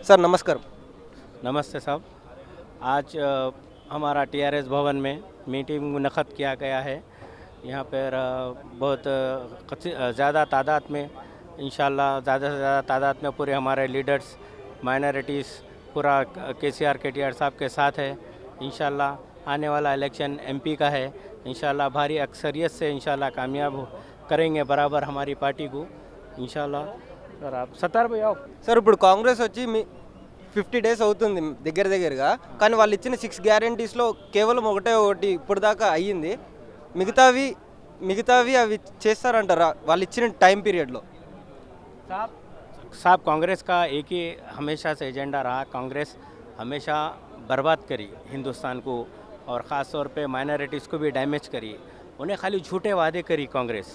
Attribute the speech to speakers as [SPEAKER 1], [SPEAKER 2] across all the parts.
[SPEAKER 1] Sir नमस्कार।
[SPEAKER 2] नमस्ते साहब। आज हमारा टीआरएस भवन में मीटिंग मुनक़्क़द किया गया है। यहाँ पर बहुत ज़्यादा तादाद में इंशाल्लाह ज़्यादा से ज़्यादा तादाद में पूरे हमारे लीडर्स माइनॉरिटीज़ पूरा केसीआर केटीआर साहब के साथ है। इंशाल्लाह आने वाला इलेक्शन एमपी का है। इंशाल्लाह भारी अक्सरियत से इंशाल्लाह कामयाब करेंगे बराबर हमारी पार्टी को इंशाल्लाह। सर आप 70 पे आओ।
[SPEAKER 1] సార్ ఇప్పుడు కాంగ్రెస్ వచ్చి 50 డేస్ అవుతుంది దగ్గర దగ్గరగా, కానీ వాళ్ళు ఇచ్చిన 6 గ్యారంటీస్లో కేవలం ఒకటే ఒకటి ఇప్పుడు దాకా అయ్యింది. మిగతావి మిగతావి అవి చేస్తారంటారా వాళ్ళు ఇచ్చిన టైం పీరియడ్లో?
[SPEAKER 2] साहब कांग्रेस का एक ही हमेशा से एजेंडा रहा। कांग्रेस हमेशा बर्बाद करी हिंदुस्तान को और ख़ास तौर पे माइनॉरिटीज़ को भी डैमेज करी। उन्हें खाली झूठे वादे करी कांग्रेस,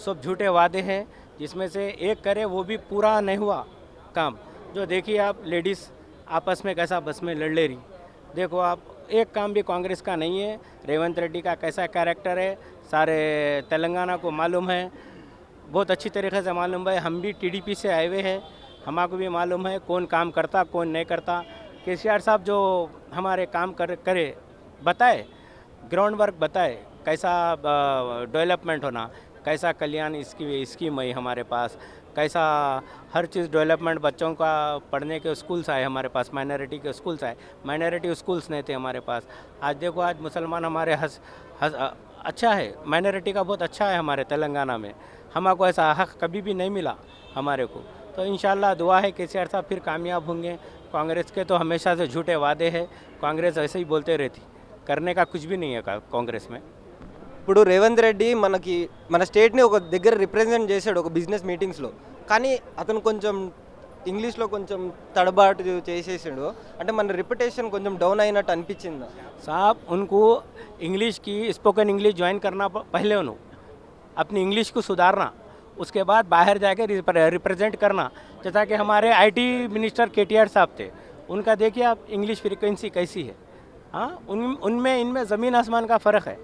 [SPEAKER 2] सब झूठे वादे हैं जिसमें से एक करे वो भी पूरा नहीं हुआ काम। जो देखिए आप लेडीज़ आपस में कैसा बस में लड़ ले रही, देखो आप एक काम भी कांग्रेस का नहीं है। रेवंत रेड्डी का कैसा कैरेक्टर है सारे तेलंगाना को मालूम है, बहुत अच्छी तरीके से मालूम है। हम भी टीडीपी से आए हुए हैं, हमारे भी मालूम है कौन काम करता कौन नहीं करता। केसीआर साहब जो हमारे काम करे बताए, ग्राउंड वर्क बताए, कैसा डेवलपमेंट होना, कैसा कल्याण इसकी स्कीम आई हमारे पास, कैसा हर चीज़ डेवलपमेंट बच्चों का पढ़ने के स्कूल्स आए हमारे पास, माइनॉरिटी के स्कूल्स आए, माइनॉरिटी स्कूल्स नहीं थे हमारे पास। आज देखो आज मुसलमान हमारे अच्छा है, माइनॉरिटी का बहुत अच्छा है हमारे तेलंगाना में। हमको ऐसा हक कभी भी नहीं मिला हमारे को। तो इंशाल्लाह दुआ है केसीआर साहब फिर कामयाब होंगे। कांग्रेस के तो हमेशा से झूठे वादे हैं, कांग्रेस ऐसे ही बोलते रहती, करने का कुछ भी नहीं है कांग्रेस में।
[SPEAKER 1] ఇప్పుడు రేవంత్ రెడ్డి మన స్టేట్ని ఒక దగ్గర రిప్రజెంట్ చేశాడు ఒక బిజినెస్ మీటింగ్స్లో, కానీ అతను కొంచెం ఇంగ్లీష్లో కొంచెం తడబాటు చేసేసాడు. అంటే మన రిప్యుటేషన్ కొంచెం డౌన్ అయినట్టు అనిపించింది
[SPEAKER 2] साहब उनको इंग्लिश की स्पोकन इंग्लिश ज्वाइन करना पहले उन्होंने अपनी इंग्लिश को सुधारना, उसके बाद बाहर जाके रिप्रेजेंट करना। जैसा कि हमारे आईटी मिनिस्टर केटीआर साहब थे, उनका देखिए आप इंग्लिश फ्रीक्वेंसी कैसी है। हाँ उनमें इनमें ज़मीन आसमान का फ़र्क है,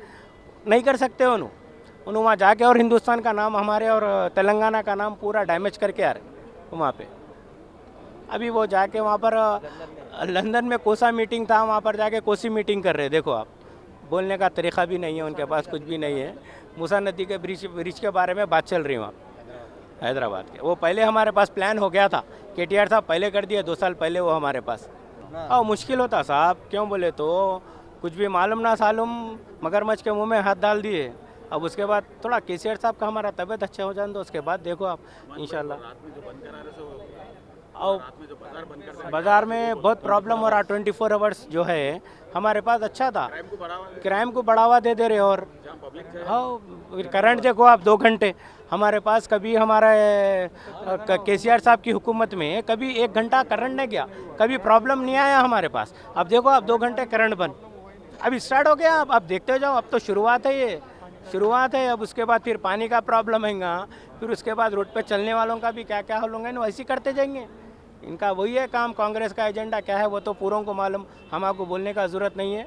[SPEAKER 2] नहीं कर सकते उन्होंने वहाँ जाके और हिंदुस्तान का नाम हमारे और तेलंगाना का नाम पूरा डैमेज करके आ रहे वहाँ पे। अभी वो जाके वहाँ पर लंदन में कोसा मीटिंग था, वहाँ पर जाके कोसी मीटिंग कर रहे। देखो आप बोलने का तरीक़ा भी नहीं है उनके पास, कुछ भी नहीं है। मूसा नदी के ब्रिज के बारे में बात चल रही वहाँ हैदराबाद के। वो पहले हमारे पास प्लान हो गया था, केटीआर साहब पहले कर दिए 2 साल पहले वो हमारे पास। और मुश्किल होता साहब, क्यों बोले तो कुछ भी मालूम ना सालूम मगरमच्छ के मुंह में हाथ डाल दिए। अब उसके बाद थोड़ा केसीआर साहब का हमारा तबीयत अच्छा हो जाए तो उसके बाद देखो आप इंशाल्लाह। और बाज़ार में बहुत प्रॉब्लम हो रहा, 24 आवर्स जो है हमारे पास अच्छा था, क्राइम को बढ़ावा दे रहे। और हाँ करंट देखो आप 2 घंटे हमारे पास, कभी हमारा केसीआर साहब की हुकूमत में कभी 1 घंटा करंट नहीं गया, कभी प्रॉब्लम नहीं आया हमारे पास। अब देखो आप 2 घंटे करंट बंद, अभी स्टार्ट हो गया। अब देखते जाओ, अब तो शुरुआत है, ये शुरुआत है। अब उसके बाद फिर पानी का प्रॉब्लम हैगा, फिर उसके बाद रोड पे चलने वालों का भी क्या क्या हाल होंगे ना, वैसे ही करते जाएंगे। इनका वही है काम, कांग्रेस का एजेंडा क्या है वो तो पूरों को मालूम, हमको बोलने का ज़रूरत नहीं है,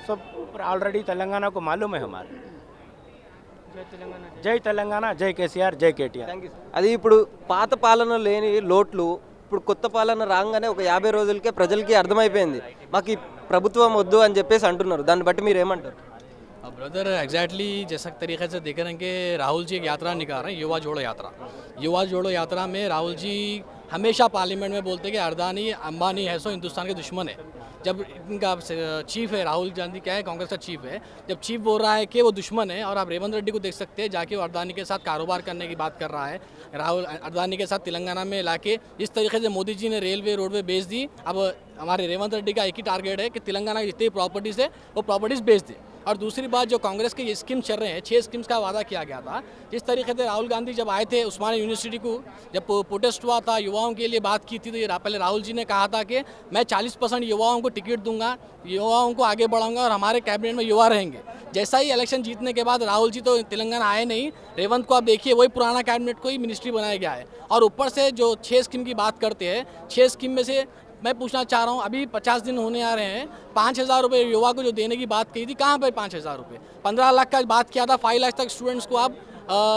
[SPEAKER 2] सब ऑलरेडी तेलंगाना को मालूम है हमारे। जय तेलंगाना, जय केसीआर, जय केटीआर।
[SPEAKER 1] Thank you. అది ఇప్పుడు పాత పాలన లేని లోట్లు ఇప్పుడు కొత్త పాలన రాగానే ఒక 50 రోజులకే ప్రజలకి అర్థమైపోయింది, మాకు ఈ ప్రభుత్వం వద్దు అని చెప్పేసి అంటున్నారు. దాన్ని బట్టి మీరు ఏమంటారు?
[SPEAKER 3] ब्रदर एग्जैक्टली जैसा तरीके से देख रहे हैं कि राहुल जी एक यात्रा निकाल रहे हैं, युवा जोड़ो यात्रा। युवा जोड़ो यात्रा में राहुल जी हमेशा पार्लियामेंट में बोलते हैं कि अडानी अंबानी है सो हिंदुस्तान के दुश्मन है। जब इनका चीफ है राहुल गांधी, क्या है कांग्रेस का चीफ है, जब चीफ बोल रहा है कि वो दुश्मन है, और आप रेवंत रेड्डी को देख सकते हैं जाके वो अडानी के साथ कारोबार करने की बात कर रहा है। राहुल अडानी के साथ तेलंगाना में लाके जिस तरीके से मोदी जी ने रेलवे रोडवे बेच दी, अब हमारे रेवंत रेड्डी का एक ही टारगेट है कि तेलंगाना की जितनी प्रॉपर्टीज़ है वो प्रॉपर्टीज़ बेच दे। और दूसरी बात जो कांग्रेस के ये स्कीम चल रहे हैं, 6 स्कीम्स का वादा किया गया था। जिस तरीके से राहुल गांधी जब आए थे उस्मानिया यूनिवर्सिटी को, जब प्रोटेस्ट हुआ था युवाओं के लिए बात की थी, तो ये पहले राहुल जी ने कहा था कि मैं 40% युवाओं को टिकट दूंगा, युवाओं को आगे बढ़ाऊंगा और हमारे कैबिनेट में युवा रहेंगे। जैसा ही इलेक्शन जीतने के बाद राहुल जी तो तेलंगाना आए नहीं, रेवंत को आप देखिए वही पुराना कैबिनेट को ही मिनिस्ट्री बनाया गया है। और ऊपर से जो 6 स्कीम की बात करते हैं, 6 स्कीम में से मैं पूछना चाह रहा हूँ, अभी 50 दिन होने आ रहे हैं, 5,000 रुपये युवा को जो देने की बात कही थी, कहाँ पे 5,000 रुपये? 15 लाख का बात किया था, 5 लाख तक स्टूडेंट्स को आप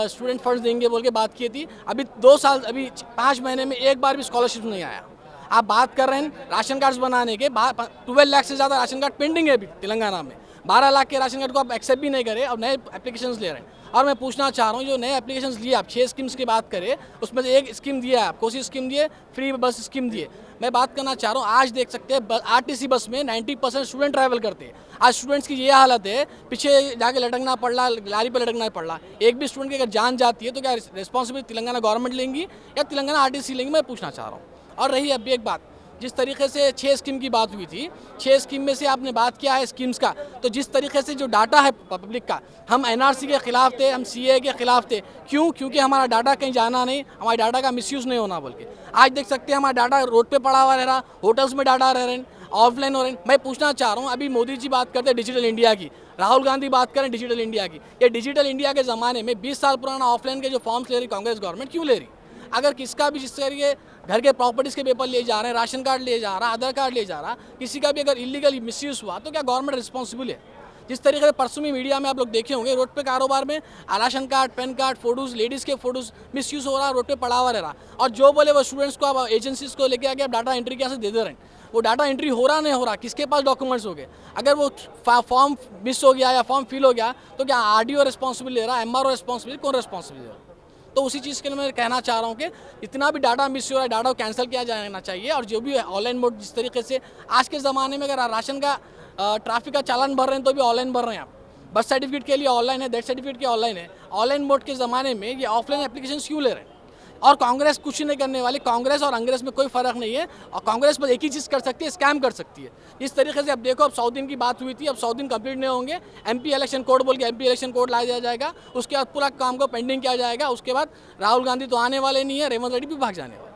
[SPEAKER 3] स्टूडेंट फंड्स देंगे बोल के बात की थी। अभी 2 साल, अभी 5 महीने में एक बार भी स्कॉलरशिप नहीं आया। आप बात कर रहे हैं राशन कार्ड्स बनाने के, 12 लाख से ज़्यादा राशन कार्ड पेंडिंग है अभी तेलंगाना में, 12 लाख के राशन कार्ड को आप एक्सेप्ट भी नहीं करें और नए एप्लीकेशंस ले रहे हैं। और मैं पूछना चाह रहा हूँ, जो नए एप्लीकेशंस लिए आप 6 स्कीम्स की बात करें, उसमें से एक स्कीम दिया है आप, कोसी स्कीम दिए, फ्री बस स्कीम दिए। मैं बात करना चाह रहा हूँ, आज देख सकते हैं आरटीसी बस में 90% स्टूडेंट ट्रैवल करते हैं। आज स्टूडेंट्स की ये हालत है, पीछे जाके लटकना पड़ रहा, लारी पर लटकना पड़ रहा। एक भी स्टूडेंट की अगर जान जाती है तो क्या रिस्पॉन्सिबिलिटी तेलंगाना गवर्नमेंट लेंगी या तेलंगाना आरटीसी लेंगी, मैं पूछना चाह रहा हूँ। और रही अभी एक बात, जिस तरीके से 6 स्कीम की बात हुई थी, 6 स्कीम में से आपने बात किया है स्कीम्स का, तो जिस तरीके से जो डाटा है पब्लिक का, हम एनआरसी के खिलाफ थे, हम सीए के खिलाफ थे। क्यों? क्योंकि हमारा डाटा कहीं जाना नहीं, हमारे डाटा का मिसयूज़ नहीं होना बोल के। आज देख सकते हैं हमारा डाटा रोड पे पड़ा हुआ रह रहा, होटल्स में डाटा रह रहे हैं, ऑफलाइन हो रहे हैं। मैं पूछना चाह रहा हूँ, अभी मोदी जी बात करते हैं डिजिटल इंडिया की, राहुल गांधी बात करें डिजिटल इंडिया की। ये डिजिटल इंडिया के ज़माने में 20 साल पुराना ऑफलाइन के जो फॉर्म्स ले रही कांग्रेस गवर्नमेंट क्यों ले रही? अगर किसका भी जिस तरीके घर के प्रॉपर्टीज़ के पेपर ले जा रहे हैं, राशन कार्ड ले जा रहा, आधार कार्ड ले जा रहा, किसी का भी अगर इलीगल मिसयूज़ हुआ तो क्या गवर्नमेंट रिस्पॉन्सिबल है? जिस तरीके से परसों में मीडिया में आप लोग देखे होंगे, रोड पे कारोबार में ration card, pan card, photos, ladies के फोटोज़ मिसयूज़ हो रहा, रोड पे पड़ा हुआ रह रहा। और जो बोले वो स्टूडेंट्स को आप एजेंसीज़ को लेके आके आप डाटा एंट्री के यहाँ से दे दे रहे हैं। वो डाटा एंट्री हो रहा नहीं हो रहा, किसके पास डॉक्यूमेंट्स हो गए? अगर वो फॉर्म मिस हो गया या फॉर्म फिल हो गया तो क्या आरडीओ रिस्पॉन्सिबल ले रहा, एमआरओ रिस्पॉन्सिबल, कौन रिस्पॉन्सिबल ले रहा? तो उसी चीज़ के लिए मैं कहना चाह रहा हूँ कि जितना भी डाटा मिस हो रहा है, डाटा को कैंसिल किया जाना चाहिए। और जो भी ऑनलाइन मोड, जिस तरीके से आज के ज़माने में अगर राशन का ट्रैफिक का चालान भर रहे हैं तो भी ऑनलाइन भर रहे हैं आप, बर्थ सर्टिफिकेट के लिए ऑनलाइन है, डेथ सर्टिफिकेट के ऑनलाइन है। ऑनलाइन मोड के ज़माने में ये ऑफलाइन एप्लीकेशन क्यों ले रहे हैं? और कांग्रेस कुछ नहीं करने वाली, कांग्रेस और अंग्रेस में कोई फ़र्क नहीं है। और कांग्रेस बस एक ही चीज़ कर सकती है, स्कैम कर सकती है। इस तरीके से अब देखो, अब 100 दिन की बात हुई थी, अब 100 दिन कंप्लीट नहीं होंगे, एमपी इलेक्शन कोड बोल के एमपी इलेक्शन कोड ला दिया जाएगा, उसके बाद पूरा काम को पेंडिंग किया जाएगा। उसके बाद राहुल गांधी तो आने वाले नहीं है, रेवंत रेड्डी भी भाग जाने वाले।